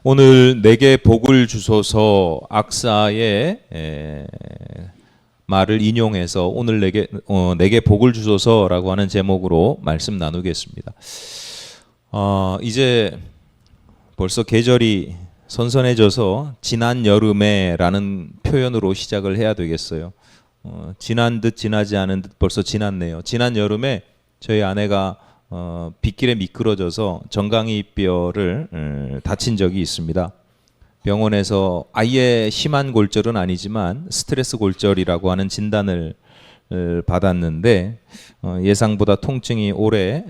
오늘 내게 복을 주소서 악사의 말을 인용해서 오늘 내게 복을 주소서라고 하는 제목으로 말씀 나누겠습니다. 이제 벌써 계절이 선선해져서 지난 여름에라는 표현으로 시작을 해야 되겠어요. 지난 듯 지나지 않은 듯 벌써 지났네요. 지난 여름에 저희 아내가 빗길에 미끄러져서 정강이뼈를 다친 적이 있습니다. 병원에서 아예 심한 골절은 아니지만 스트레스 골절이라고 하는 진단을 받았는데 예상보다 통증이 오래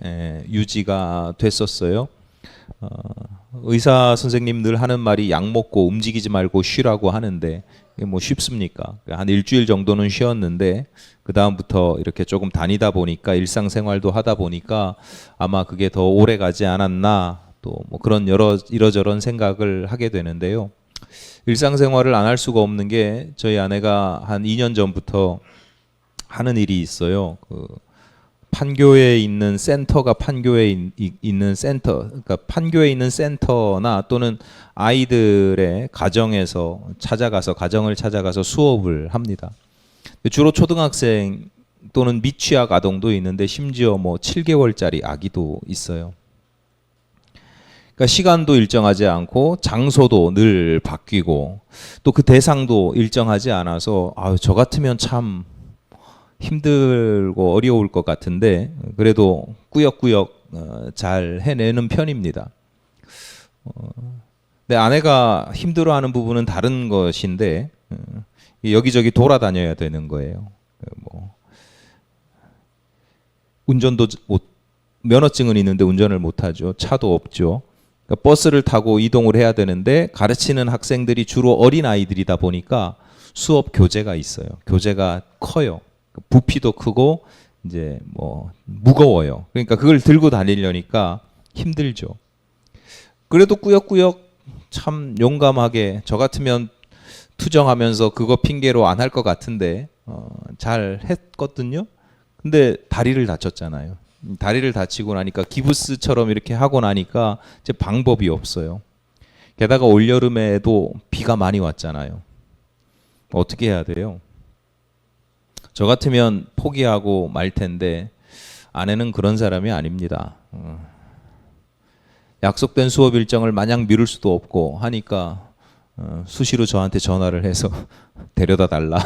유지가 됐었어요. 의사 선생님 늘 하는 말이 약 먹고 움직이지 말고 쉬라고 하는데 뭐 쉽습니까? 한 일주일 정도는 쉬었는데 그 다음부터 이렇게 조금 다니다 보니까 일상생활도 하다 보니까 아마 그게 더 오래 가지 않았나 또 뭐 그런 이러저런 생각을 하게 되는데요. 일상생활을 안 할 수가 없는 게 저희 아내가 한 2년 전부터 하는 일이 있어요. 판교에 있는 센터가 판교에 있는 센터, 그러니까 판교에 있는 센터나 또는 아이들의 가정에서 가정을 찾아가서 수업을 합니다. 주로 초등학생 또는 미취학 아동도 있는데 심지어 뭐 7개월짜리 아기도 있어요. 그러니까 시간도 일정하지 않고 장소도 늘 바뀌고 또 그 대상도 일정하지 않아서 저 같으면 참 힘들고 어려울 것 같은데 그래도 꾸역꾸역 잘 해내는 편입니다. 근데 아내가 힘들어하는 부분은 다른 것인데 여기저기 돌아다녀야 되는 거예요. 운전도 면허증은 있는데 운전을 못하죠. 차도 없죠. 그러니까 버스를 타고 이동을 해야 되는데 가르치는 학생들이 주로 어린 아이들이다 보니까 수업 교재가 있어요. 교재가 커요. 부피도 크고 이제 뭐 무거워요. 그러니까 그걸 들고 다니려니까 힘들죠. 그래도 꾸역꾸역 참 용감하게 저 같으면 투정하면서 그거 핑계로 안 할 것 같은데 잘 했거든요. 근데 다리를 다쳤잖아요. 다리를 다치고 나니까 기부스처럼 이렇게 하고 나니까 이제 방법이 없어요. 게다가 올여름에도 비가 많이 왔잖아요. 어떻게 해야 돼요? 저 같으면 포기하고 말 텐데 아내는 그런 사람이 아닙니다. 약속된 수업 일정을 마냥 미룰 수도 없고 하니까 수시로 저한테 전화를 해서 데려다 달라,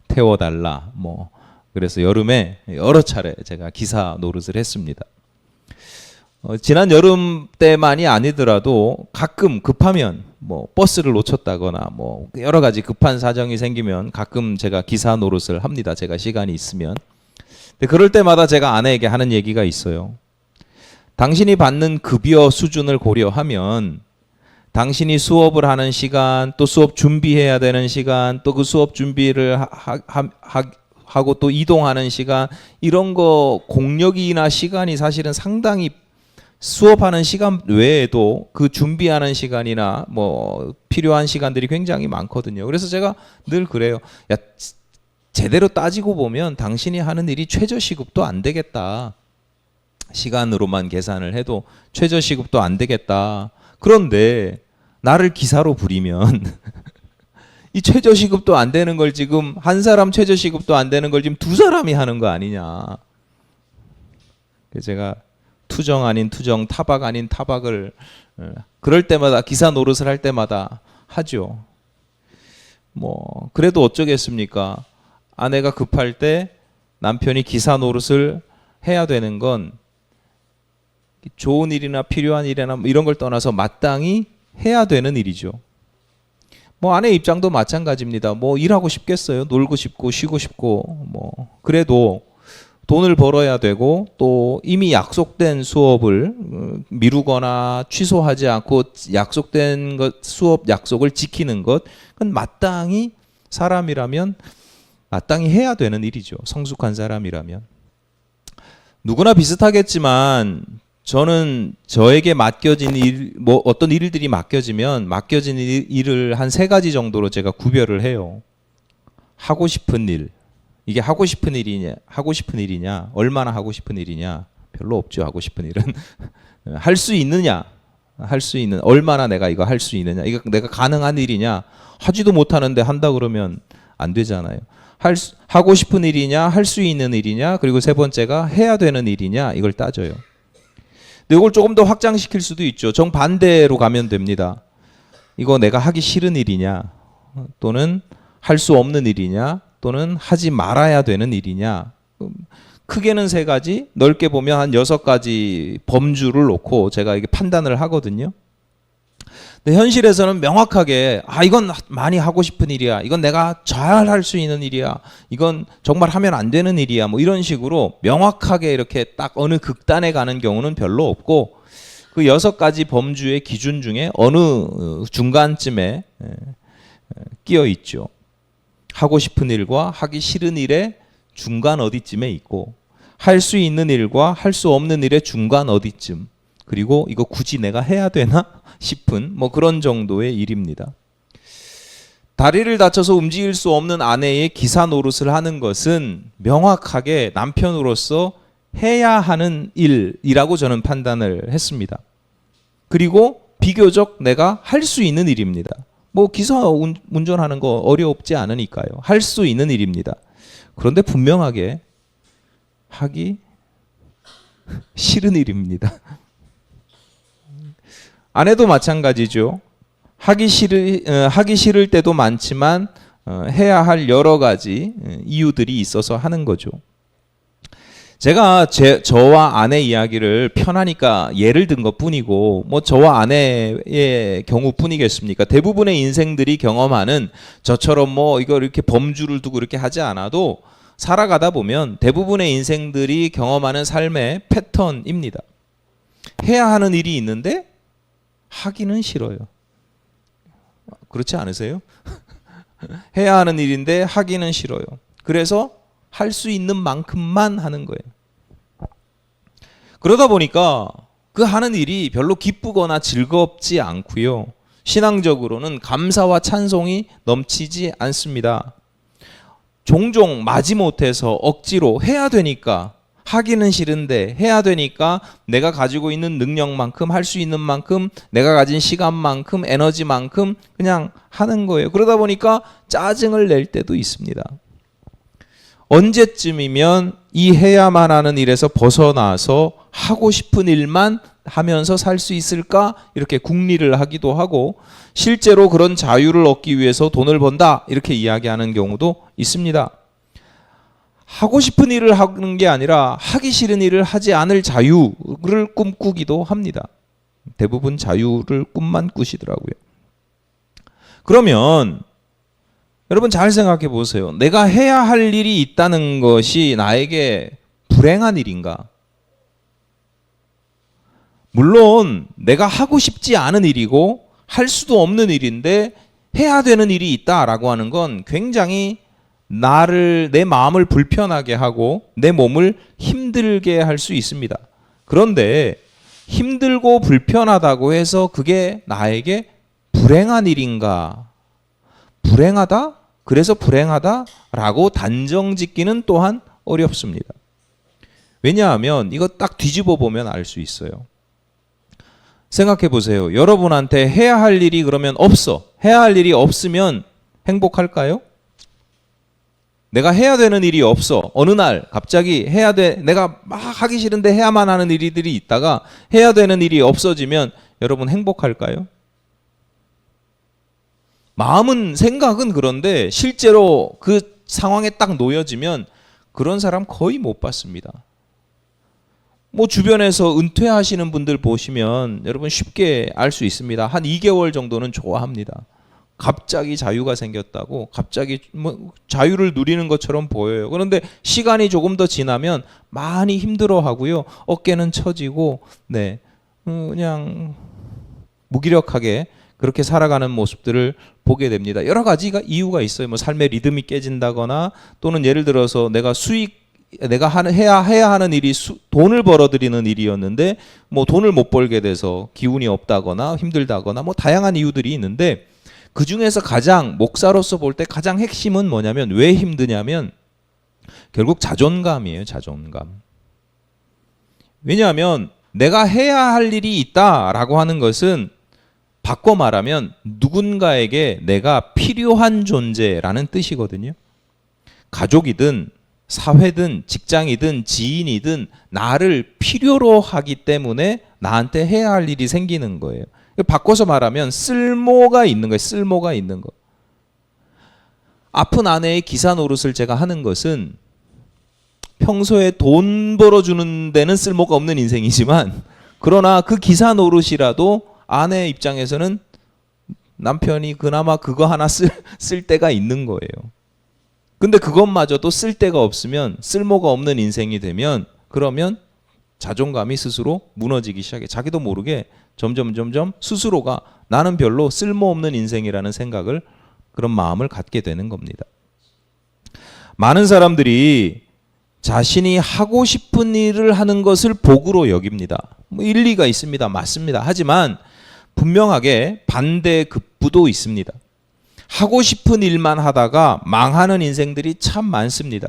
태워달라 뭐 그래서 여름에 여러 차례 제가 기사 노릇을 했습니다. 지난 여름 때만이 아니더라도 가끔 급하면 뭐 버스를 놓쳤다거나 뭐 여러 가지 급한 사정이 생기면 가끔 제가 기사 노릇을 합니다. 제가 시간이 있으면. 근데 그럴 때마다 제가 아내에게 하는 얘기가 있어요. 당신이 받는 급여 수준을 고려하면 당신이 수업을 하는 시간, 또 수업 준비해야 되는 시간, 또 그 수업 준비를 하고 또 이동하는 시간 이런 거 공력이나 시간이 사실은 상당히 수업하는 시간 외에도 그 준비하는 시간이나 뭐 필요한 시간들이 굉장히 많거든요. 그래서 제가 늘 그래요. 야, 제대로 따지고 보면 당신이 하는 일이 최저시급도 안 되겠다. 시간으로만 계산을 해도 최저시급도 안 되겠다. 그런데 나를 기사로 부리면 이 최저시급도 안 되는 걸 지금 한 사람 최저시급도 안 되는 걸 지금 두 사람이 하는 거 아니냐. 그래서 제가 투정 아닌 투정, 타박 아닌 타박을 그럴 때마다 기사 노릇을 할 때마다 하죠. 뭐 그래도 어쩌겠습니까? 아내가 급할 때 남편이 기사 노릇을 해야 되는 건 좋은 일이나 필요한 일이나 이런 걸 떠나서 마땅히 해야 되는 일이죠. 뭐 아내 입장도 마찬가지입니다. 뭐 일하고 싶겠어요. 놀고 싶고 쉬고 싶고 뭐 그래도 돈을 벌어야 되고 또 이미 약속된 수업을 미루거나 취소하지 않고 약속된 것 수업 약속을 지키는 것 그건 마땅히 사람이라면 마땅히 해야 되는 일이죠. 성숙한 사람이라면. 누구나 비슷하겠지만 저는 저에게 맡겨진 일, 뭐 어떤 일들이 맡겨지면 맡겨진 일을 한 3가지 정도로 제가 구별을 해요. 하고 싶은 일, 이게 하고 싶은 일이냐, 얼마나 하고 싶은 일이냐, 별로 없죠. 하고 싶은 일은 할 수 있느냐, 얼마나 내가 이거 할 수 있느냐, 이거 내가 가능한 일이냐, 하지도 못하는데 한다 그러면 안 되잖아요. 하고 싶은 일이냐, 할 수 있는 일이냐, 그리고 세 번째가 해야 되는 일이냐, 이걸 따져요. 근데 이걸 조금 더 확장시킬 수도 있죠. 정반대로 가면 됩니다. 이거 내가 하기 싫은 일이냐, 또는 할 수 없는 일이냐, 또는 하지 말아야 되는 일이냐. 크게는 세 가지, 넓게 보면 한 6가지 범주를 놓고 제가 이게 판단을 하거든요. 근데 현실에서는 명확하게 이건 많이 하고 싶은 일이야, 이건 내가 잘 할 수 있는 일이야, 이건 정말 하면 안 되는 일이야, 뭐 이런 식으로 명확하게 이렇게 딱 어느 극단에 가는 경우는 별로 없고, 그 6가지 범주의 기준 중에 어느 중간쯤에 끼어 있죠. 하고 싶은 일과 하기 싫은 일의 중간 어디쯤에 있고, 할 수 있는 일과 할 수 없는 일의 중간 어디쯤, 그리고 이거 굳이 내가 해야 되나 싶은 뭐 그런 정도의 일입니다. 다리를 다쳐서 움직일 수 없는 아내의 기사 노릇을 하는 것은 명확하게 남편으로서 해야 하는 일이라고 저는 판단을 했습니다. 그리고 비교적 내가 할 수 있는 일입니다. 뭐 기사 운전하는 거 어렵지 않으니까요. 할 수 있는 일입니다. 그런데 분명하게 하기 싫은 일입니다. 아내도 마찬가지죠. 하기 싫을 때도 많지만 해야 할 여러 가지 이유들이 있어서 하는 거죠. 제가 저와 아내 이야기를 편하니까 예를 든 것뿐이고, 뭐 저와 아내의 경우뿐이겠습니까? 대부분의 인생들이 경험하는 저처럼 뭐 이걸 이렇게 범주를 두고 이렇게 하지 않아도 살아가다 보면 대부분의 인생들이 경험하는 삶의 패턴입니다. 해야 하는 일이 있는데 하기는 싫어요. 그렇지 않으세요? 해야 하는 일인데 하기는 싫어요. 그래서 할 수 있는 만큼만 하는 거예요. 그러다 보니까 그 하는 일이 별로 기쁘거나 즐겁지 않고요. 신앙적으로는 감사와 찬송이 넘치지 않습니다. 종종 마지못해서 억지로 해야 되니까, 하기는 싫은데 해야 되니까 내가 가지고 있는 능력만큼, 할 수 있는 만큼, 내가 가진 시간만큼, 에너지만큼 그냥 하는 거예요. 그러다 보니까 짜증을 낼 때도 있습니다. 언제쯤이면 이 해야만 하는 일에서 벗어나서 하고 싶은 일만 하면서 살 수 있을까? 이렇게 궁리를 하기도 하고, 실제로 그런 자유를 얻기 위해서 돈을 번다 이렇게 이야기하는 경우도 있습니다. 하고 싶은 일을 하는 게 아니라 하기 싫은 일을 하지 않을 자유를 꿈꾸기도 합니다. 대부분 자유를 꿈만 꾸시더라고요. 그러면 여러분 잘 생각해 보세요. 내가 해야 할 일이 있다는 것이 나에게 불행한 일인가? 물론 내가 하고 싶지 않은 일이고 할 수도 없는 일인데 해야 되는 일이 있다라고 하는 건 굉장히 내 마음을 불편하게 하고 내 몸을 힘들게 할 수 있습니다. 그런데 힘들고 불편하다고 해서 그게 나에게 불행한 일인가? 불행하다? 그래서 불행하다라고 단정 짓기는 또한 어렵습니다. 왜냐하면 이거 딱 뒤집어 보면 알 수 있어요. 생각해 보세요. 여러분한테 해야 할 일이 그러면 없어. 해야 할 일이 없으면 행복할까요? 내가 해야 되는 일이 없어. 어느 날 갑자기 내가 막 하기 싫은데 해야만 하는 일들이 있다가 해야 되는 일이 없어지면 여러분 행복할까요? 생각은 그런데 실제로 그 상황에 딱 놓여지면 그런 사람 거의 못 봤습니다. 뭐 주변에서 은퇴하시는 분들 보시면 여러분 쉽게 알 수 있습니다. 한 2개월 정도는 좋아합니다. 갑자기 자유가 생겼다고, 갑자기 뭐 자유를 누리는 것처럼 보여요. 그런데 시간이 조금 더 지나면 많이 힘들어하고요. 어깨는 처지고, 그냥 무기력하게 그렇게 살아가는 모습들을 보게 됩니다. 여러 가지가 이유가 있어요. 뭐 삶의 리듬이 깨진다거나, 또는 예를 들어서 내가 해야 하는 일이 돈을 벌어들이는 일이었는데 뭐 돈을 못 벌게 돼서 기운이 없다거나 힘들다거나 뭐 다양한 이유들이 있는데, 그 중에서 가장 목사로서 볼 때 가장 핵심은 뭐냐면 왜 힘드냐면 결국 자존감이에요. 자존감. 왜냐하면 내가 해야 할 일이 있다라고 하는 것은 바꿔 말하면 누군가에게 내가 필요한 존재라는 뜻이거든요. 가족이든 사회든 직장이든 지인이든 나를 필요로 하기 때문에 나한테 해야 할 일이 생기는 거예요. 바꿔서 말하면 쓸모가 있는 거예요. 쓸모가 있는 거. 아픈 아내의 기사 노릇을 제가 하는 것은 평소에 돈 벌어주는 데는 쓸모가 없는 인생이지만 그러나 그 기사 노릇이라도 아내 입장에서는 남편이 그나마 그거 하나 쓸 때가 있는 거예요. 근데 그것마저도 쓸 데가 없으면 쓸모가 없는 인생이 되면 그러면 자존감이 스스로 무너지기 시작해. 자기도 모르게 점점 스스로가 나는 별로 쓸모없는 인생이라는 생각을 그런 마음을 갖게 되는 겁니다. 많은 사람들이 자신이 하고 싶은 일을 하는 것을 복으로 여깁니다. 일리가 있습니다. 맞습니다. 하지만 분명하게 반대급부도 있습니다. 하고 싶은 일만 하다가 망하는 인생들이 참 많습니다.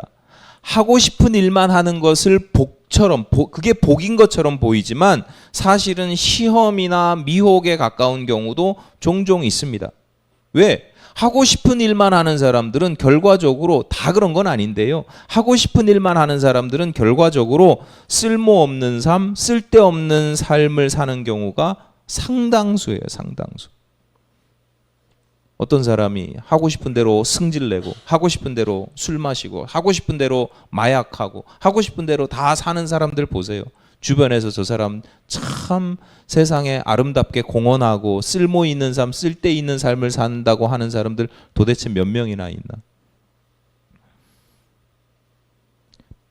하고 싶은 일만 하는 것을 복처럼, 그게 복인 것처럼 보이지만 사실은 시험이나 미혹에 가까운 경우도 종종 있습니다. 왜? 하고 싶은 일만 하는 사람들은 결과적으로 다 그런 건 아닌데요. 하고 싶은 일만 하는 사람들은 결과적으로 쓸모없는 삶, 쓸데없는 삶을 사는 경우가 상당수예요. 상당수. 어떤 사람이 하고 싶은 대로 승질내고 하고 싶은 대로 술 마시고 하고 싶은 대로 마약하고 하고 싶은 대로 다 사는 사람들 보세요. 주변에서 저 사람 참 세상에 아름답게 공헌하고 쓸모 있는 삶, 쓸데 있는 삶을 산다고 하는 사람들 도대체 몇 명이나 있나?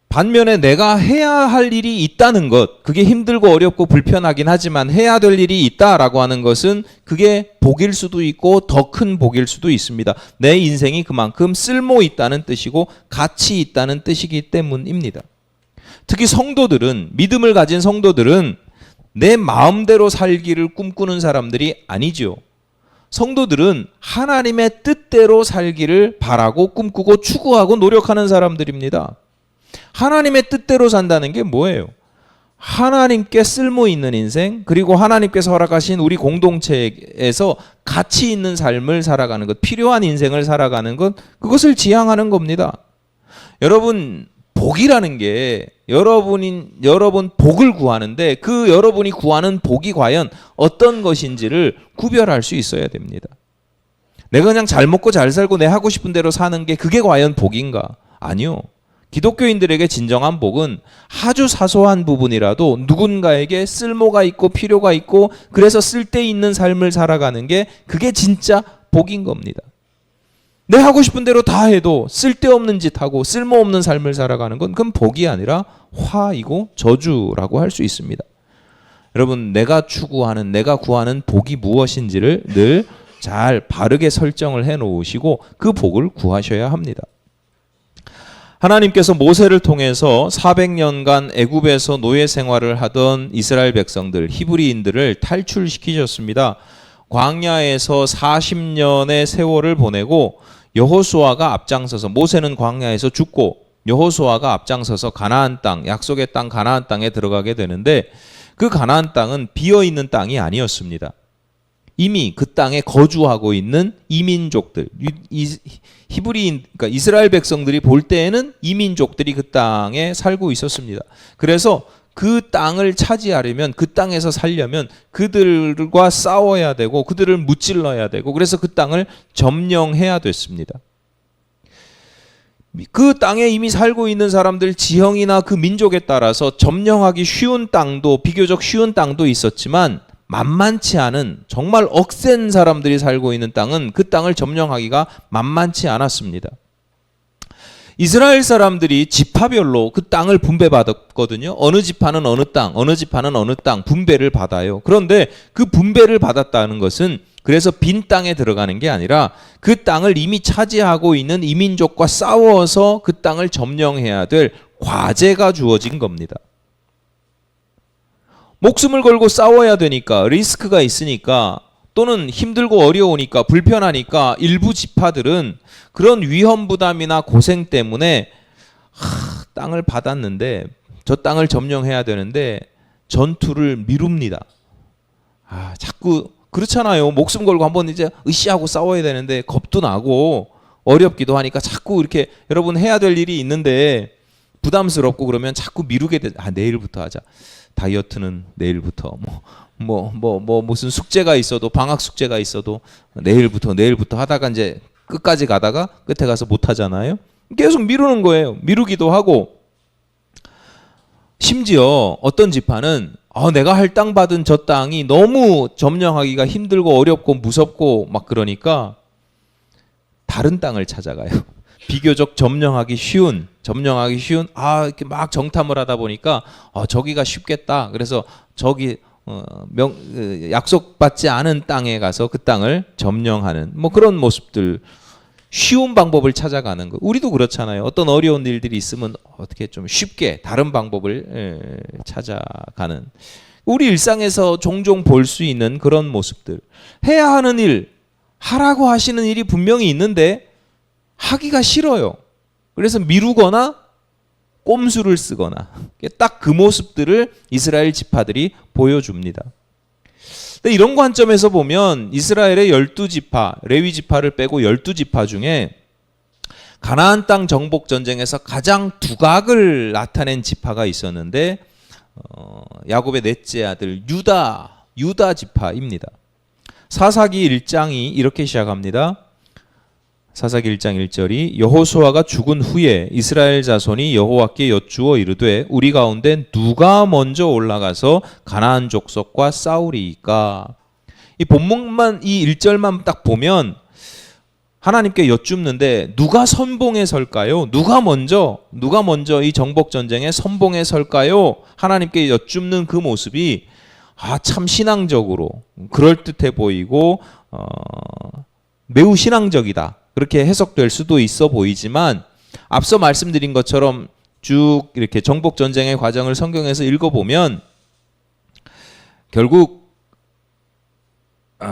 반면에 내가 해야 할 일이 있다는 것, 그게 힘들고 어렵고 불편하긴 하지만 해야 될 일이 있다라고 하는 것은 그게 복일 수도 있고 더 큰 복일 수도 있습니다. 내 인생이 그만큼 쓸모 있다는 뜻이고 가치 있다는 뜻이기 때문입니다. 특히 성도들은, 믿음을 가진 성도들은 내 마음대로 살기를 꿈꾸는 사람들이 아니죠. 성도들은 하나님의 뜻대로 살기를 바라고 꿈꾸고 추구하고 노력하는 사람들입니다. 하나님의 뜻대로 산다는 게 뭐예요? 하나님께 쓸모 있는 인생, 그리고 하나님께서 허락하신 우리 공동체에서 가치 있는 삶을 살아가는 것, 필요한 인생을 살아가는 것, 그것을 지향하는 겁니다. 여러분, 복이라는 게 여러분 복을 구하는데 그 여러분이 구하는 복이 과연 어떤 것인지를 구별할 수 있어야 됩니다. 내가 그냥 잘 먹고 잘 살고 내 하고 싶은 대로 사는 게 그게 과연 복인가? 아니요. 기독교인들에게 진정한 복은 아주 사소한 부분이라도 누군가에게 쓸모가 있고 필요가 있고 그래서 쓸데있는 삶을 살아가는 게 그게 진짜 복인 겁니다. 내 하고 싶은 대로 다 해도 쓸데없는 짓 하고 쓸모없는 삶을 살아가는 건 그건 복이 아니라 화이고 저주라고 할 수 있습니다. 여러분, 내가 추구하는, 내가 구하는 복이 무엇인지를 늘 잘 바르게 설정을 해 놓으시고 그 복을 구하셔야 합니다. 하나님께서 모세를 통해서 400년간 애굽에서 노예 생활을 하던 이스라엘 백성들, 히브리인들을 탈출시키셨습니다. 광야에서 40년의 세월을 보내고 여호수아가 앞장서서, 모세는 광야에서 죽고 여호수아가 앞장서서 가나안 땅, 약속의 땅 가나안 땅에 들어가게 되는데 그 가나안 땅은 비어있는 땅이 아니었습니다. 이미 그 땅에 거주하고 있는 이민족들, 히브리인, 그러니까 이스라엘 백성들이 볼 때에는 이민족들이 그 땅에 살고 있었습니다. 그래서 그 땅을 차지하려면, 그 땅에서 살려면 그들과 싸워야 되고 그들을 무찔러야 되고 그래서 그 땅을 점령해야 됐습니다. 그 땅에 이미 살고 있는 사람들 지형이나 그 민족에 따라서 점령하기 쉬운 땅도, 비교적 쉬운 땅도 있었지만 만만치 않은, 정말 억센 사람들이 살고 있는 땅은 그 땅을 점령하기가 만만치 않았습니다. 이스라엘 사람들이 지파별로 그 땅을 분배받았거든요. 어느 지파는 어느 땅, 어느 지파는 어느 땅 분배를 받아요. 그런데 그 분배를 받았다는 것은 그래서 빈 땅에 들어가는 게 아니라 그 땅을 이미 차지하고 있는 이민족과 싸워서 그 땅을 점령해야 될 과제가 주어진 겁니다. 목숨을 걸고 싸워야 되니까, 리스크가 있으니까 또는 힘들고 어려우니까 불편하니까 일부 지파들은 그런 위험 부담이나 고생 때문에 땅을 받았는데 저 땅을 점령해야 되는데 전투를 미룹니다. 자꾸 그렇잖아요. 목숨 걸고 한번 이제 으쌰하고 싸워야 되는데 겁도 나고 어렵기도 하니까 자꾸 이렇게 여러분 해야 될 일이 있는데 부담스럽고 그러면 자꾸 미루게 돼. 내일부터 하자. 다이어트는 내일부터 무슨 숙제가 있어도 방학 숙제가 있어도 내일부터 하다가 이제 끝까지 가다가 끝에 가서 못 하잖아요. 계속 미루는 거예요. 미루기도 하고 심지어 어떤 지파는 내가 할당 받은 저 땅이 너무 점령하기가 힘들고 어렵고 무섭고 막 그러니까 다른 땅을 찾아가요. 비교적 점령하기 쉬운 이렇게 막 정탐을 하다 보니까 저기가 쉽겠다. 그래서 저기 약속받지 않은 땅에 가서 그 땅을 점령하는 그런 모습들, 쉬운 방법을 찾아가는 거. 우리도 그렇잖아요. 어떤 어려운 일들이 있으면 어떻게 좀 쉽게 다른 방법을 찾아가는, 우리 일상에서 종종 볼 수 있는 그런 모습들. 해야 하는 일, 하라고 하시는 일이 분명히 있는데 하기가 싫어요. 그래서 미루거나 꼼수를 쓰거나, 딱 그 모습들을 이스라엘 지파들이 보여줍니다. 근데 이런 관점에서 보면 이스라엘의 12지파, 레위 지파를 빼고 12지파 중에 가나안 땅 정복 전쟁에서 가장 두각을 나타낸 지파가 있었는데 야곱의 넷째 아들 유다 지파입니다. 사사기 1장이 이렇게 시작합니다. 사사기 1장 1절이 여호수아가 죽은 후에 이스라엘 자손이 여호와께 여쭈어 이르되 우리 가운데 누가 먼저 올라가서 가나안 족속과 싸우리이까. 이 본문만 이 1절만 딱 보면 하나님께 여쭙는데 누가 선봉에 설까요? 누가 먼저 이 정복 전쟁에 선봉에 설까요? 하나님께 여쭙는 그 모습이 참 신앙적으로 그럴듯해 보이고 매우 신앙적이다. 그렇게 해석될 수도 있어 보이지만 앞서 말씀드린 것처럼 쭉 이렇게 정복 전쟁의 과정을 성경에서 읽어보면 결국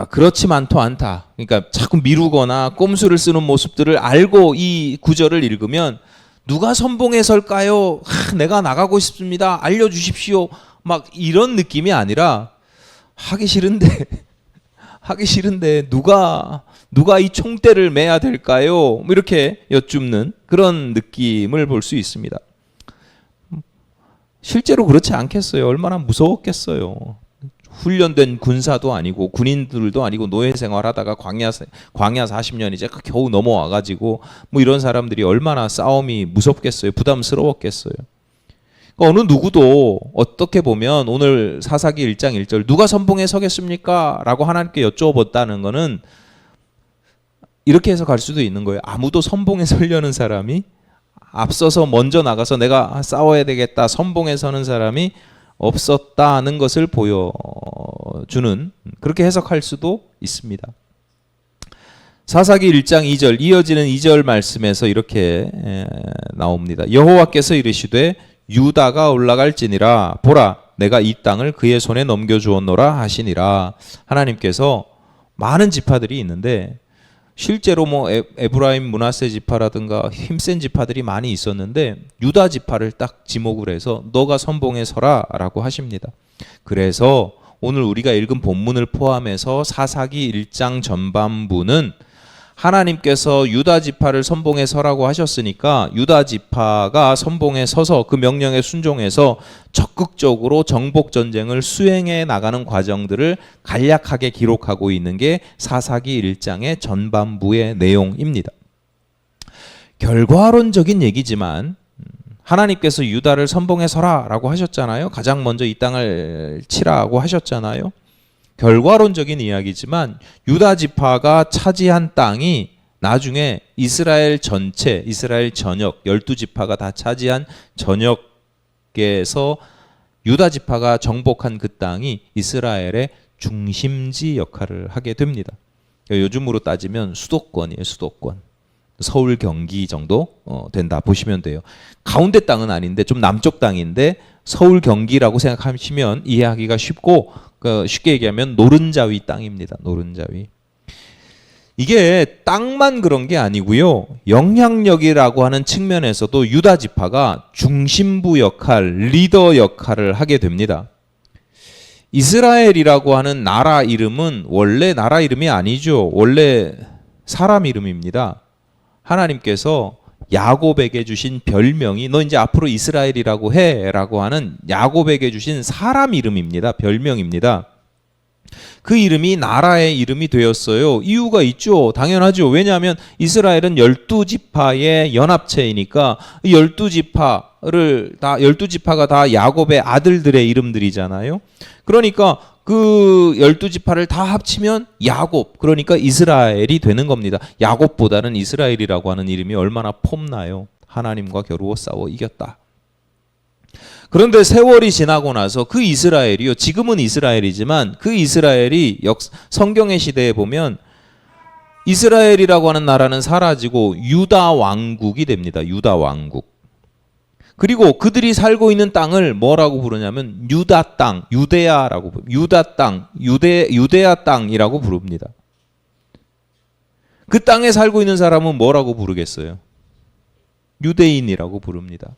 그렇지만도 않다. 그러니까 자꾸 미루거나 꼼수를 쓰는 모습들을 알고 이 구절을 읽으면 누가 선봉에 설까요? 내가 나가고 싶습니다. 알려주십시오. 막 이런 느낌이 아니라 하기 싫은데 누가 이 총대를 매야 될까요? 이렇게 여쭙는 그런 느낌을 볼 수 있습니다. 실제로 그렇지 않겠어요? 얼마나 무서웠겠어요. 훈련된 군사도 아니고 군인들도 아니고 노예 생활하다가 광야 40년 이제 겨우 넘어와가지고 이런 사람들이 얼마나 싸움이 무섭겠어요? 부담스러웠겠어요? 어느 누구도 어떻게 보면 오늘 사사기 1장 1절 누가 선봉에 서겠습니까? 라고 하나님께 여쭤봤다는 거는 이렇게 해서 갈 수도 있는 거예요. 아무도 선봉에 서려는 사람이, 앞서서 먼저 나가서 내가 싸워야 되겠다 선봉에 서는 사람이 없었다는 것을 보여주는, 그렇게 해석할 수도 있습니다. 사사기 1장 2절 이어지는 2절 말씀에서 이렇게 나옵니다. 여호와께서 이르시되 유다가 올라갈지니라 보라 내가 이 땅을 그의 손에 넘겨주었노라 하시니라. 하나님께서 많은 지파들이 있는데 실제로 에브라임 므낫세 지파라든가 힘센 지파들이 많이 있었는데 유다 지파를 딱 지목을 해서 너가 선봉에 서라 라고 하십니다. 그래서 오늘 우리가 읽은 본문을 포함해서 사사기 1장 전반부는 하나님께서 유다 지파를 선봉에 서라고 하셨으니까 유다 지파가 선봉에 서서 그 명령에 순종해서 적극적으로 정복 전쟁을 수행해 나가는 과정들을 간략하게 기록하고 있는 게 사사기 1장의 전반부의 내용입니다. 결과론적인 얘기지만 하나님께서 유다를 선봉에 서라라고 하셨잖아요. 가장 먼저 이 땅을 치라고 하셨잖아요. 결과론적인 이야기지만 유다 지파가 차지한 땅이 나중에 이스라엘 전체, 이스라엘 전역 12지파가 다 차지한 전역에서 유다 지파가 정복한 그 땅이 이스라엘의 중심지 역할을 하게 됩니다. 요즘으로 따지면 수도권이에요. 수도권. 서울 경기 정도 된다 보시면 돼요. 가운데 땅은 아닌데 좀 남쪽 땅인데 서울 경기라고 생각하시면 이해하기가 쉽고 그 쉽게 얘기하면 노른자위 땅입니다. 노른자위. 이게 땅만 그런 게 아니고요. 영향력이라고 하는 측면에서도 유다 지파가 중심부 역할, 리더 역할을 하게 됩니다. 이스라엘이라고 하는 나라 이름은 원래 나라 이름이 아니죠. 원래 사람 이름입니다. 하나님께서 야곱에게 주신 별명이 너 이제 앞으로 이스라엘이라고 해라고 하는 야곱에게 주신 사람 이름입니다. 별명입니다. 그 이름이 나라의 이름이 되었어요. 이유가 있죠. 당연하죠. 왜냐하면 이스라엘은 12지파의 연합체이니까 12지파가 다 야곱의 아들들의 이름들이잖아요. 그러니까 그 12지파를 다 합치면 야곱, 그러니까 이스라엘이 되는 겁니다. 야곱보다는 이스라엘이라고 하는 이름이 얼마나 폼나요. 하나님과 겨루어 싸워 이겼다. 그런데 세월이 지나고 나서 그 이스라엘이요, 지금은 이스라엘이지만 그 이스라엘이 성경의 시대에 보면 이스라엘이라고 하는 나라는 사라지고 유다 왕국이 됩니다. 유다 왕국. 그리고 그들이 살고 있는 땅을 뭐라고 부르냐면 유다 땅, 유데아라고 유다 땅, 유데아 땅이라고 부릅니다. 그 땅에 살고 있는 사람은 뭐라고 부르겠어요? 유대인이라고 부릅니다.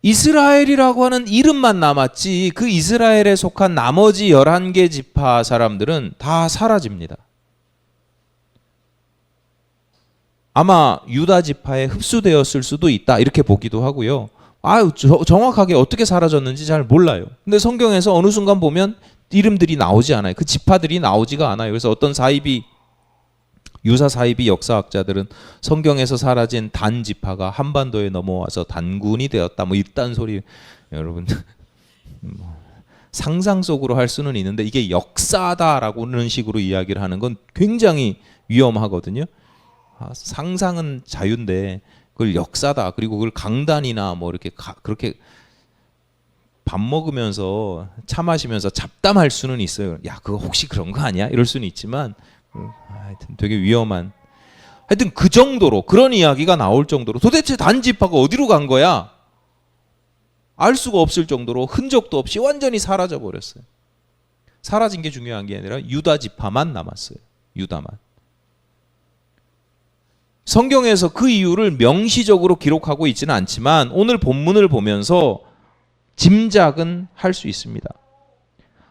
이스라엘이라고 하는 이름만 남았지 그 이스라엘에 속한 나머지 11개 지파 사람들은 다 사라집니다. 아마 유다 지파에 흡수되었을 수도 있다 이렇게 보기도 하고요. 정확하게 어떻게 사라졌는지 잘 몰라요. 근데 성경에서 어느 순간 보면 이름들이 나오지 않아요. 그 지파들이 나오지가 않아요. 그래서 어떤 유사 사이비 역사학자들은 성경에서 사라진 단 지파가 한반도에 넘어와서 단군이 되었다 뭐 이딴 소리 여러분 상상 속으로 할 수는 있는데 이게 역사다라고는 식으로 이야기를 하는 건 굉장히 위험하거든요. 상상은 자유인데 그걸 역사다, 그리고 그걸 강단이나 뭐 이렇게 그렇게 밥 먹으면서 차 마시면서 잡담할 수는 있어요. 야, 그거 혹시 그런 거 아니야? 이럴 수는 있지만 하여튼 되게 위험한, 하여튼 그 정도로 그런 이야기가 나올 정도로 도대체 단지파가 어디로 간 거야? 알 수가 없을 정도로 흔적도 없이 완전히 사라져 버렸어요. 사라진 게 중요한 게 아니라 유다 지파만 남았어요. 유다만. 성경에서 그 이유를 명시적으로 기록하고 있지는 않지만 오늘 본문을 보면서 짐작은 할 수 있습니다.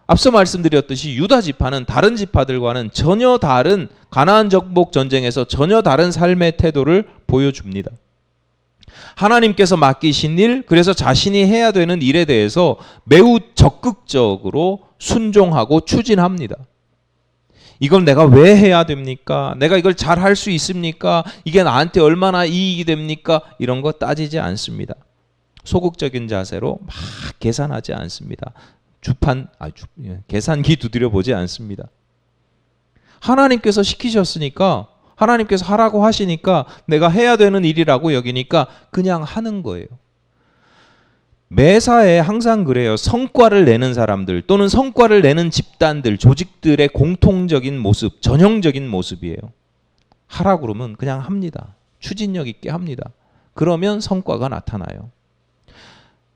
앞서 말씀드렸듯이 유다 지파는 다른 지파들과는 전혀 다른, 가나안 정복 전쟁에서 전혀 다른 삶의 태도를 보여줍니다. 하나님께서 맡기신 일, 그래서 자신이 해야 되는 일에 대해서 매우 적극적으로 순종하고 추진합니다. 이걸 내가 왜 해야 됩니까? 내가 이걸 잘 할 수 있습니까? 이게 나한테 얼마나 이익이 됩니까? 이런 거 따지지 않습니다. 소극적인 자세로 막 계산하지 않습니다. 계산기 두드려 보지 않습니다. 하나님께서 시키셨으니까, 하나님께서 하라고 하시니까 내가 해야 되는 일이라고 여기니까 그냥 하는 거예요. 매사에 항상 그래요. 성과를 내는 사람들 또는 성과를 내는 집단들, 조직들의 공통적인 모습, 전형적인 모습이에요. 하라고 그러면 그냥 합니다. 추진력 있게 합니다. 그러면 성과가 나타나요.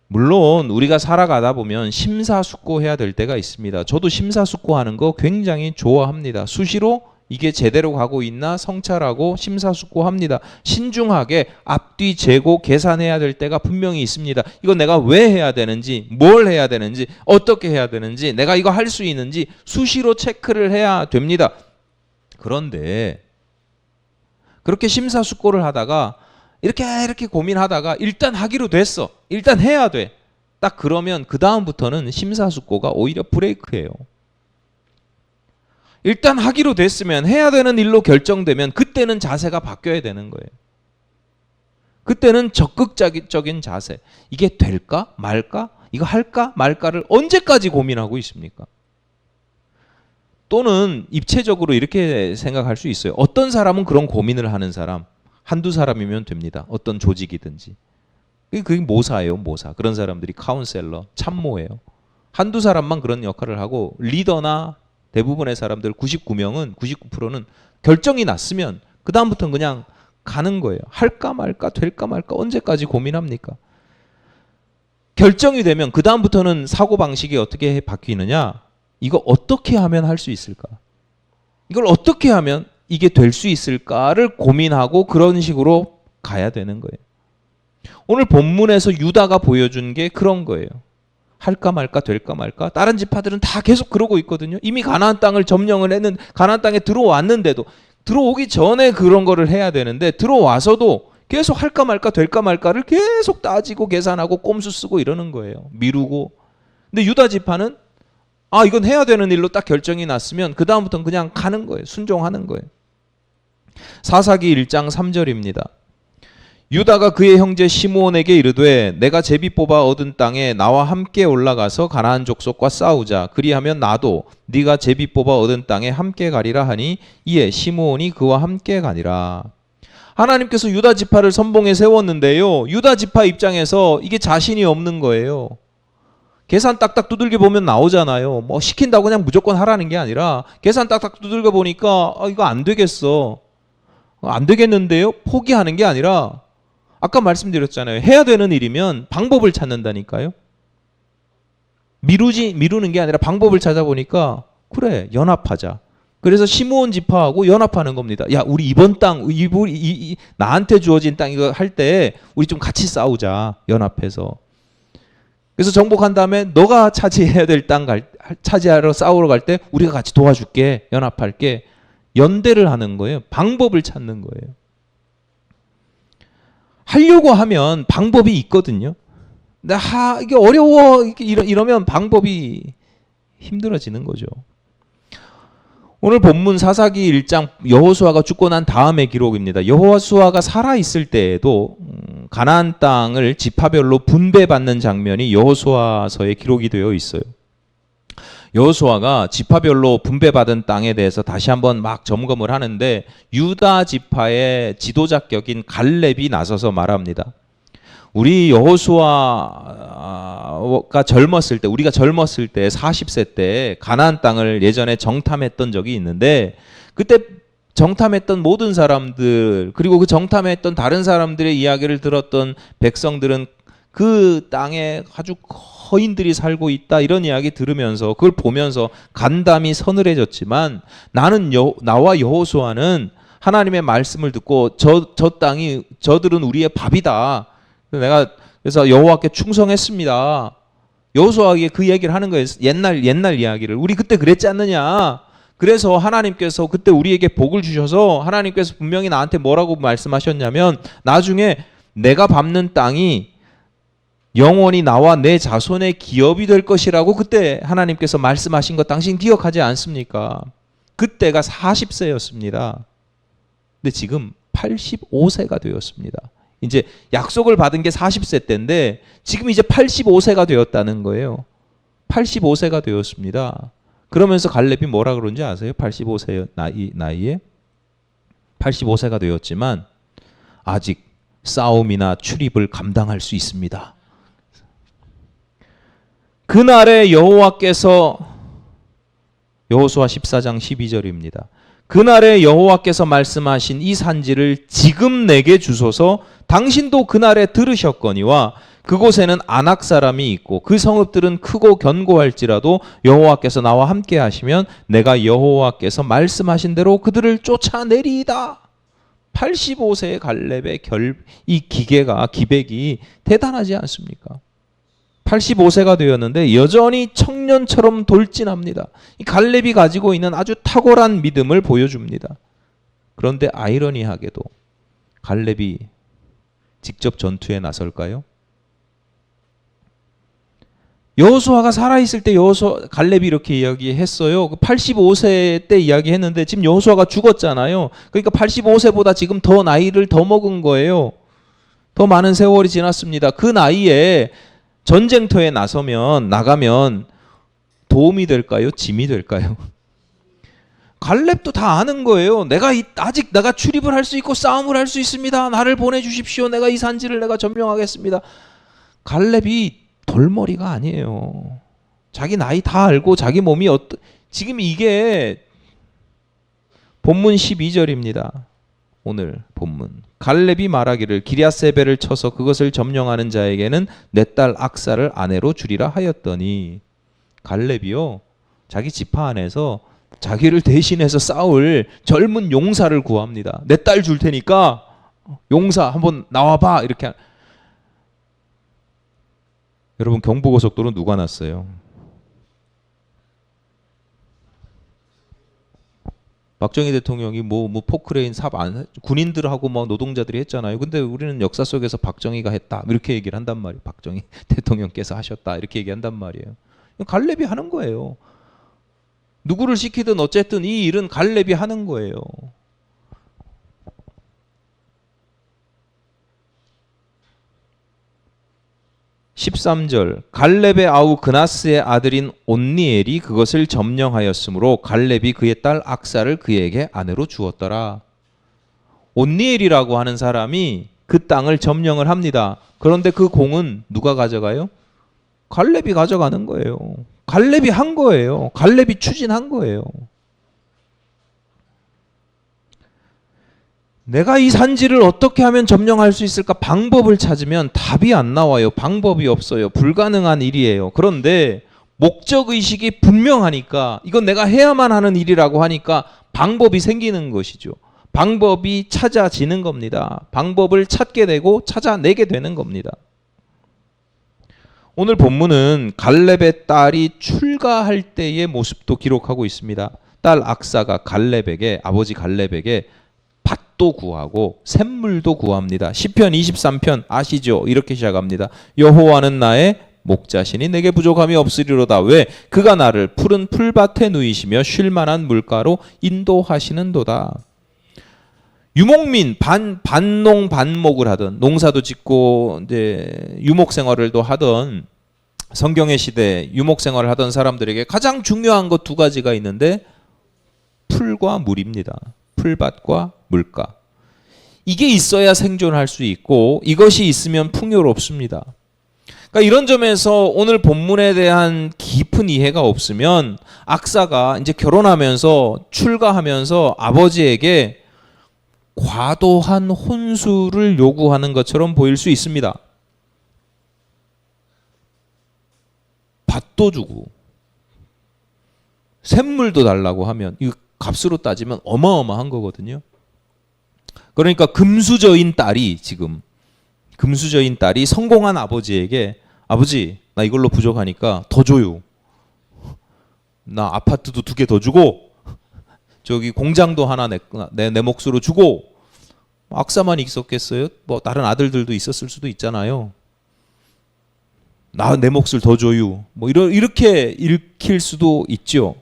물론 우리가 살아가다 보면 심사숙고해야 될 때가 있습니다. 저도 심사숙고하는 거 굉장히 좋아합니다. 수시로 이게 제대로 가고 있나 성찰하고 심사숙고합니다. 신중하게 앞뒤 재고 계산해야 될 때가 분명히 있습니다. 이거 내가 왜 해야 되는지, 뭘 해야 되는지, 어떻게 해야 되는지, 내가 이거 할 수 있는지 수시로 체크를 해야 됩니다. 그런데 그렇게 심사숙고를 하다가 이렇게 고민하다가 일단 하기로 됐어. 일단 해야 돼. 딱 그러면 그 다음부터는 심사숙고가 오히려 브레이크예요. 일단 하기로 됐으면, 해야 되는 일로 결정되면 그때는 자세가 바뀌어야 되는 거예요. 그때는 적극적인 자세. 이게 될까 말까? 이거 할까 말까를 언제까지 고민하고 있습니까? 또는 입체적으로 이렇게 생각할 수 있어요. 어떤 사람은 그런 고민을 하는 사람, 한두 사람이면 됩니다. 어떤 조직이든지. 그게 모사예요, 모사. 그런 사람들이 카운셀러, 참모예요. 한두 사람만 그런 역할을 하고 리더나 대부분의 사람들 99%는 결정이 났으면 그 다음부터는 그냥 가는 거예요. 할까 말까, 될까 말까 언제까지 고민합니까? 결정이 되면 그 다음부터는 사고 방식이 어떻게 바뀌느냐? 이거 어떻게 하면 할 수 있을까? 이걸 어떻게 하면 이게 될 수 있을까를 고민하고 그런 식으로 가야 되는 거예요. 오늘 본문에서 유다가 보여준 게 그런 거예요. 할까 말까 될까 말까. 다른 지파들은 다 계속 그러고 있거든요. 이미 가나안 땅을 점령을 했는 가나안 땅에 들어왔는데도 들어오기 전에 그런 거를 해야 되는데 들어와서도 계속 할까 말까 될까 말까를 계속 따지고 계산하고 꼼수 쓰고 이러는 거예요. 미루고. 근데 유다 지파는 이건 해야 되는 일로 딱 결정이 났으면 그 다음부터는 그냥 가는 거예요. 순종하는 거예요. 사사기 1장 3절입니다. 유다가 그의 형제 시므온에게 이르되 내가 제비 뽑아 얻은 땅에 나와 함께 올라가서 가나안 족속과 싸우자. 그리하면 나도 네가 제비 뽑아 얻은 땅에 함께 가리라 하니 이에 시므온이 그와 함께 가니라. 하나님께서 유다 지파를 선봉에 세웠는데요. 유다 지파 입장에서 이게 자신이 없는 거예요. 계산 딱딱 두들겨 보면 나오잖아요. 뭐 시킨다고 그냥 무조건 하라는 게 아니라 계산 딱딱 두들겨 보니까 이거 안 되겠어. 안 되겠는데요? 포기하는 게 아니라 아까 말씀드렸잖아요. 해야 되는 일이면 방법을 찾는다니까요. 미루는 게 아니라 방법을 찾아보니까 그래 연합하자. 그래서 시므온 지파하고 연합하는 겁니다. 야 우리 이번 땅 나한테 주어진 땅 이거 할 때 우리 좀 같이 싸우자 연합해서. 그래서 정복한 다음에 너가 차지해야 될 땅 차지하러 싸우러 갈 때 우리가 같이 도와줄게 연합할게. 연대를 하는 거예요. 방법을 찾는 거예요. 하려고 하면 방법이 있거든요. 근데 이게 어려워 이러면 방법이 힘들어지는 거죠. 오늘 본문 사사기 1장 여호수아가 죽고 난 다음의 기록입니다. 여호수아가 살아있을 때에도 가나안 땅을 지파별로 분배받는 장면이 여호수아서에 기록이 되어 있어요. 여호수아가 지파별로 분배받은 땅에 대해서 다시 한번 막 점검을 하는데 유다 지파의 지도자격인 갈렙이 나서서 말합니다. 우리 여호수아가 젊었을 때 우리가 젊었을 때 40세 때 가나안 땅을 예전에 정탐했던 적이 있는데 그때 정탐했던 모든 사람들 그리고 그 정탐했던 다른 사람들의 이야기를 들었던 백성들은 그 땅에 아주 거인들이 살고 있다 이런 이야기 들으면서 그걸 보면서 간담이 서늘해졌지만 나와 여호수아는 하나님의 말씀을 듣고 저 땅이 저들은 우리의 밥이다. 내가 그래서 여호와께 충성했습니다. 여호수아에게 그 얘기를 하는 거예요. 옛날 이야기를 우리 그때 그랬지 않느냐. 그래서 하나님께서 그때 우리에게 복을 주셔서 하나님께서 분명히 나한테 뭐라고 말씀하셨냐면 나중에 내가 밟는 땅이 영원히 나와 내 자손의 기업이 될 것이라고 그때 하나님께서 말씀하신 거 당신 기억하지 않습니까? 그때가 40세였습니다. 근데 지금 85세가 되었습니다. 이제 약속을 받은 게 40세 때인데 지금 이제 85세가 되었다는 거예요. 85세가 되었습니다. 그러면서 갈렙이 뭐라 그런지 아세요? 85세 나이에 85세가 되었지만 아직 싸움이나 출입을 감당할 수 있습니다. 그날에 여호와께서 여호수아 14장 12절입니다. 그날에 여호와께서 말씀하신 이 산지를 지금 내게 주소서. 당신도 그날에 들으셨거니와 그곳에는 아낙 사람이 있고 그 성읍들은 크고 견고할지라도 여호와께서 나와 함께 하시면 내가 여호와께서 말씀하신 대로 그들을 쫓아내리이다. 85세의 갈렙의 이 기백이 대단하지 않습니까? 85세가 되었는데 여전히 청년처럼 돌진합니다. 이 갈렙이 가지고 있는 아주 탁월한 믿음을 보여줍니다. 그런데 아이러니하게도 갈렙이 직접 전투에 나설까요? 여호수아가 살아있을 때 갈렙이 이렇게 이야기했어요. 85세 때 이야기했는데 지금 여호수아가 죽었잖아요. 그러니까 85세보다 지금 더 나이를 더 먹은 거예요. 더 많은 세월이 지났습니다. 그 나이에 전쟁터에 나가면 도움이 될까요? 짐이 될까요? 갈렙도 다 아는 거예요. 아직 내가 출입을 할 수 있고 싸움을 할 수 있습니다. 나를 보내주십시오. 내가 이 산지를 내가 점령하겠습니다. 갈렙이 돌머리가 아니에요. 자기 나이 다 알고 자기 몸이 지금 이게 본문 12절입니다. 오늘 본문. 갈렙이 말하기를 기랴세벨을 쳐서 그것을 점령하는 자에게는 내 딸 악사를 아내로 주리라 하였더니, 갈렙이요 자기 지파 안에서 자기를 대신해서 싸울 젊은 용사를 구합니다. 내 딸 줄 테니까 용사 한번 나와봐. 이렇게. 여러분, 경부고속도로 누가 났어요? 박정희 대통령이 뭐 포크레인 사업 안 군인들하고 뭐 노동자들이 했잖아요. 근데 우리는 역사 속에서 박정희가 했다 이렇게 얘기를 한단 말이에요. 박정희 대통령께서 하셨다 이렇게 얘기한단 말이에요. 갈렙이 하는 거예요. 누구를 시키든 어쨌든 이 일은 갈렙이 하는 거예요. (13절) 갈렙의 아우 그나스의 아들인 온니엘이 그것을 점령하였으므로 갈렙이 그의 딸 악사를 그에게 아내로 주었더라. 온니엘이라고 하는 사람이 그 땅을 점령을 합니다. 그런데 그 공은 누가 가져가요? 갈렙이 가져가는 거예요. 갈렙이 한 거예요. 갈렙이 추진한 거예요. 내가 이 산지를 어떻게 하면 점령할 수 있을까? 방법을 찾으면 답이 안 나와요. 방법이 없어요. 불가능한 일이에요. 그런데 목적의식이 분명하니까, 이건 내가 해야만 하는 일이라고 하니까 방법이 생기는 것이죠. 방법이 찾아지는 겁니다. 방법을 찾게 되고 찾아내게 되는 겁니다. 오늘 본문은 갈렙의 딸이 출가할 때의 모습도 기록하고 있습니다. 딸 악사가 갈렙에게, 아버지 갈렙에게 밭도 구하고 샘물도 구합니다. 시편 23편 아시죠? 이렇게 시작합니다. 여호와는 나의 목자시니 내게 부족함이 없으리로다. 왜? 그가 나를 푸른 풀밭에 누이시며 쉴만한 물가로 인도하시는도다. 유목민 반농 반목을 하던, 농사도 짓고 이제 유목 생활을도 하던, 성경의 시대 유목 생활을 하던 사람들에게 가장 중요한 것 두 가지가 있는데 풀과 물입니다. 풀밭과 물가. 이게 있어야 생존할 수 있고 이것이 있으면 풍요롭습니다. 그러니까 이런 점에서 오늘 본문에 대한 깊은 이해가 없으면 악사가 이제 결혼하면서 출가하면서 아버지에게 과도한 혼수를 요구하는 것처럼 보일 수 있습니다. 밭도 주고 샘물도 달라고 하면 이 값으로 따지면 어마어마한 거거든요. 그러니까 금수저인 딸이 성공한 아버지에게, 아버지 나 이걸로 부족하니까 더 줘요. 나 아파트도 2개 더 주고 저기 공장도 하나 내 몫으로 주고. 악사만 있었겠어요? 뭐 다른 아들들도 있었을 수도 있잖아요. 나 내 몫을 더 줘요. 뭐 이렇게 읽힐 수도 있죠.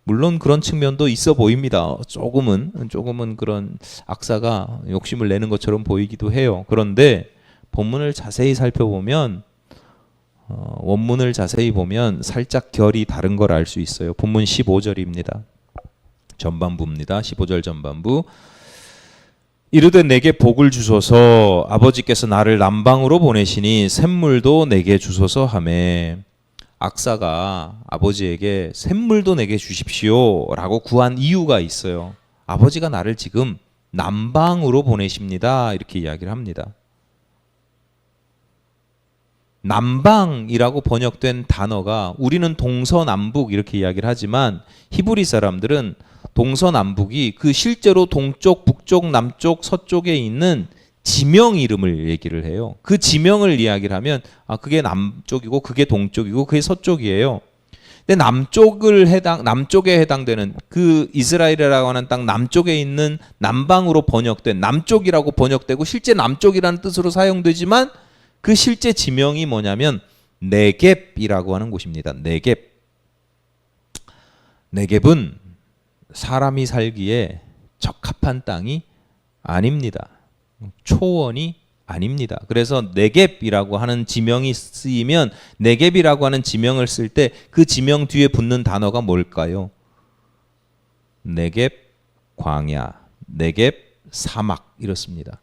물론 그런 측면도 있어 보입니다. 조금은 그런 악사가 욕심을 내는 것처럼 보이기도 해요. 그런데 본문을 자세히 살펴보면, 원문을 자세히 보면 살짝 결이 다른 걸 알 수 있어요. 본문 15절입니다. 전반부입니다. 15절 전반부. 이르되 내게 복을 주소서, 아버지께서 나를 남방으로 보내시니 샘물도 내게 주소서 하매. 악사가 아버지에게 샘물도 내게 주십시오 라고 구한 이유가 있어요. 아버지가 나를 지금 남방으로 보내십니다 이렇게 이야기를 합니다. 남방이라고 번역된 단어가, 우리는 동서남북 이렇게 이야기를 하지만 히브리 사람들은 동서남북이 그 실제로 동쪽, 북쪽, 남쪽, 서쪽에 있는 지명 이름을 얘기를 해요. 그 지명을 이야기를 하면 그게 남쪽이고 그게 동쪽이고 그게 서쪽이에요. 근데 남쪽에 해당되는 그 이스라엘이라고 하는 땅 남쪽에 있는 남방으로 번역된, 남쪽이라고 번역되고 실제 남쪽이라는 뜻으로 사용되지만 그 실제 지명이 뭐냐면 네겝이라고 하는 곳입니다. 네겝은 사람이 살기에 적합한 땅이 아닙니다. 초원이 아닙니다. 그래서 네겝이라고 하는 지명이 쓰이면, 네겝이라고 하는 지명을 쓸 때 그 지명 뒤에 붙는 단어가 뭘까요? 네겝 광야, 네겝 사막 이렇습니다.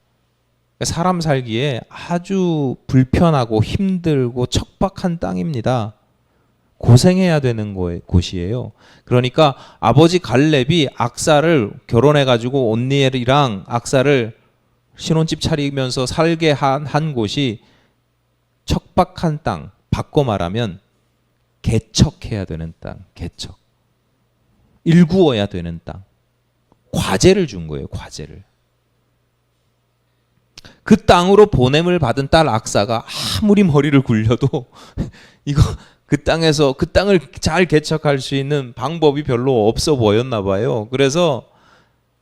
사람 살기에 아주 불편하고 힘들고 척박한 땅입니다. 고생해야 되는 곳이에요. 그러니까 아버지 갈렙이 악사를 결혼해가지고 온니엘이랑 악사를 신혼집 차리면서 살게 한 곳이 척박한 땅, 바꿔 말하면 개척해야 되는 땅, 개척. 일구어야 되는 땅. 과제를 준 거예요, 과제를. 그 땅으로 보냄을 받은 딸 악사가 아무리 머리를 굴려도 이거 그 땅에서 그 땅을 잘 개척할 수 있는 방법이 별로 없어 보였나 봐요. 그래서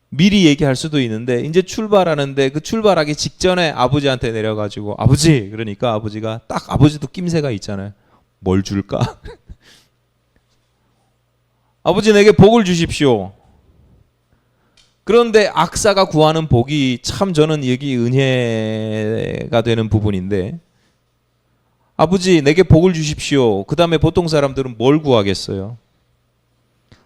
미리 얘기할 수도 있는데 이제 출발하는데 그 출발하기 직전에 아버지한테 내려가지고 아버지, 그러니까 아버지가 딱, 아버지도 낌새가 있잖아요. 뭘 줄까? 아버지 내게 복을 주십시오. 그런데 악사가 구하는 복이 참 저는 여기 은혜가 되는 부분인데, 아버지 내게 복을 주십시오. 그 다음에 보통 사람들은 뭘 구하겠어요?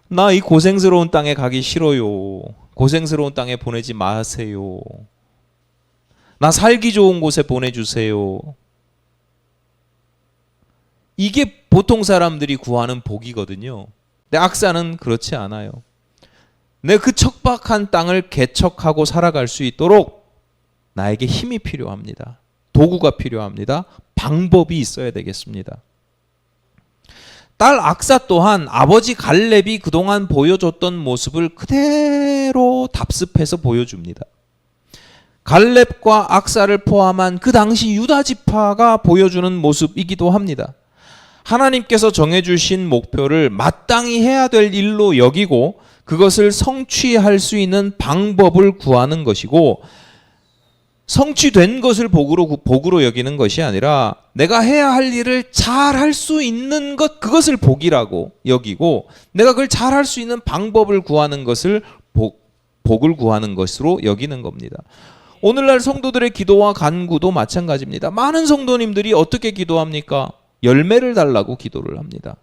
나 이 고생스러운 땅에 가기 싫어요. 고생스러운 땅에 보내지 마세요. 나 살기 좋은 곳에 보내주세요. 이게 보통 사람들이 구하는 복이거든요. 근데 악사는 그렇지 않아요. 내 그 척박한 땅을 개척하고 살아갈 수 있도록 나에게 힘이 필요합니다. 도구가 필요합니다. 방법이 있어야 되겠습니다. 딸 악사 또한 아버지 갈렙이 그동안 보여줬던 모습을 그대로 답습해서 보여줍니다. 갈렙과 악사를 포함한 그 당시 유다 지파가 보여주는 모습이기도 합니다. 하나님께서 정해주신 목표를 마땅히 해야 될 일로 여기고 그것을 성취할 수 있는 방법을 구하는 것이고, 성취된 것을 복으로 여기는 것이 아니라 내가 해야 할 일을 잘 할 수 있는 것, 그것을 복이라고 여기고, 내가 그걸 잘 할 수 있는 방법을 구하는 것을 복을 구하는 것으로 여기는 겁니다. 오늘날 성도들의 기도와 간구도 마찬가지입니다. 많은 성도님들이 어떻게 기도합니까? 열매를 달라고 기도를 합니다.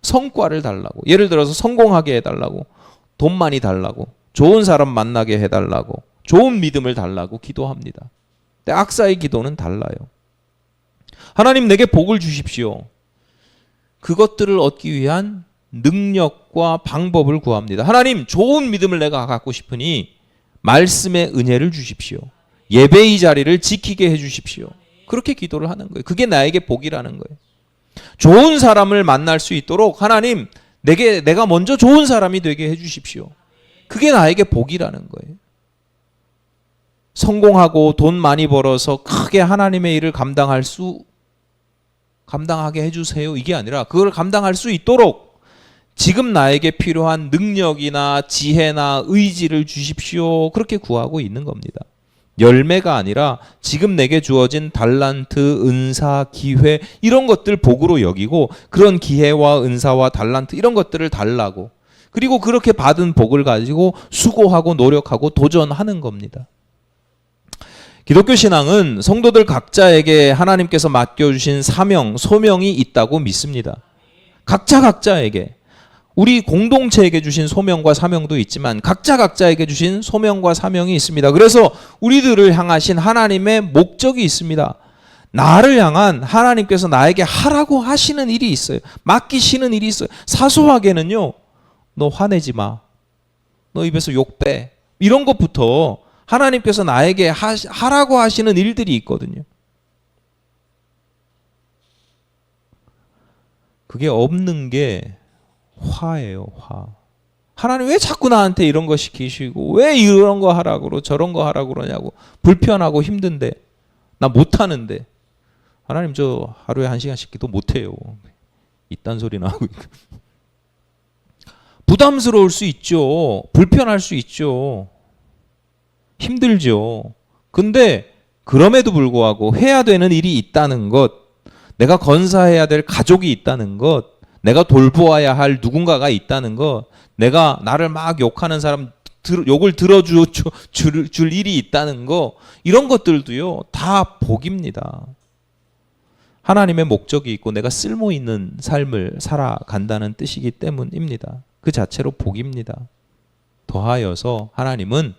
성과를 달라고. 예를 들어서 성공하게 해달라고, 돈 많이 달라고, 좋은 사람 만나게 해달라고, 좋은 믿음을 달라고 기도합니다. 근데 악사의 기도는 달라요. 하나님 내게 복을 주십시오. 그것들을 얻기 위한 능력과 방법을 구합니다. 하나님 좋은 믿음을 내가 갖고 싶으니 말씀의 은혜를 주십시오. 예배의 자리를 지키게 해주십시오. 그렇게 기도를 하는 거예요. 그게 나에게 복이라는 거예요. 좋은 사람을 만날 수 있도록 하나님 내가 먼저 좋은 사람이 되게 해주십시오. 그게 나에게 복이라는 거예요. 성공하고 돈 많이 벌어서 크게 하나님의 일을 감당하게 해주세요. 이게 아니라 그걸 감당할 수 있도록 지금 나에게 필요한 능력이나 지혜나 의지를 주십시오. 그렇게 구하고 있는 겁니다. 열매가 아니라 지금 내게 주어진 달란트, 은사, 기회 이런 것들 복으로 여기고 그런 기회와 은사와 달란트 이런 것들을 달라고, 그리고 그렇게 받은 복을 가지고 수고하고 노력하고 도전하는 겁니다. 기독교 신앙은 성도들 각자에게 하나님께서 맡겨주신 사명, 소명이 있다고 믿습니다. 각자에게. 우리 공동체에게 주신 소명과 사명도 있지만 각자에게 주신 소명과 사명이 있습니다. 그래서 우리들을 향하신 하나님의 목적이 있습니다. 나를 향한 하나님께서 나에게 하라고 하시는 일이 있어요. 맡기시는 일이 있어요. 사소하게는요, 너 화내지 마, 너 입에서 욕 빼, 이런 것부터 하나님께서 나에게 하라고 하시는 일들이 있거든요. 그게 없는 게 화예요, 화. 하나님 왜 자꾸 나한테 이런 거 시키시고 왜 이런 거 하라고 저런 거 하라고 그러냐고, 불편하고 힘든데, 나 못하는데, 하나님 저 하루에 1시간씩 기도 못해요, 이딴 소리나 하고. 부담스러울 수 있죠. 불편할 수 있죠. 힘들죠. 근데 그럼에도 불구하고 해야 되는 일이 있다는 것, 내가 건사해야 될 가족이 있다는 것, 내가 돌보아야 할 누군가가 있다는 것, 내가 나를 막 욕하는 사람 욕을 들어줄 일이 있다는 거, 이런 것들도요 다 복입니다. 하나님의 목적이 있고 내가 쓸모 있는 삶을 살아간다는 뜻이기 때문입니다. 그 자체로 복입니다. 더하여서 하나님은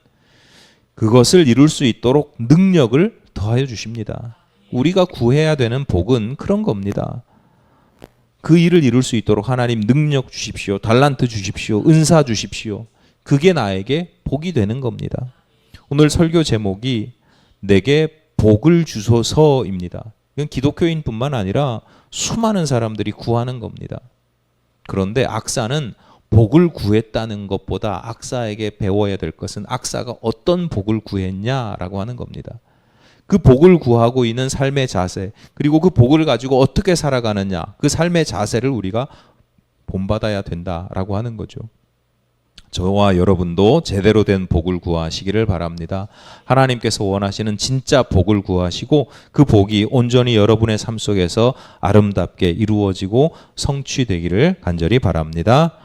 그것을 이룰 수 있도록 능력을 더하여 주십니다. 우리가 구해야 되는 복은 그런 겁니다. 그 일을 이룰 수 있도록 하나님 능력 주십시오. 달란트 주십시오. 은사 주십시오. 그게 나에게 복이 되는 겁니다. 오늘 설교 제목이 내게 복을 주소서입니다. 이건 기독교인뿐만 아니라 수많은 사람들이 구하는 겁니다. 그런데 악사는 복을 구했다는 것보다 악사에게 배워야 될 것은 악사가 어떤 복을 구했냐라고 하는 겁니다. 그 복을 구하고 있는 삶의 자세, 그리고 그 복을 가지고 어떻게 살아가느냐, 그 삶의 자세를 우리가 본받아야 된다라고 하는 거죠. 저와 여러분도 제대로 된 복을 구하시기를 바랍니다. 하나님께서 원하시는 진짜 복을 구하시고 그 복이 온전히 여러분의 삶 속에서 아름답게 이루어지고 성취되기를 간절히 바랍니다.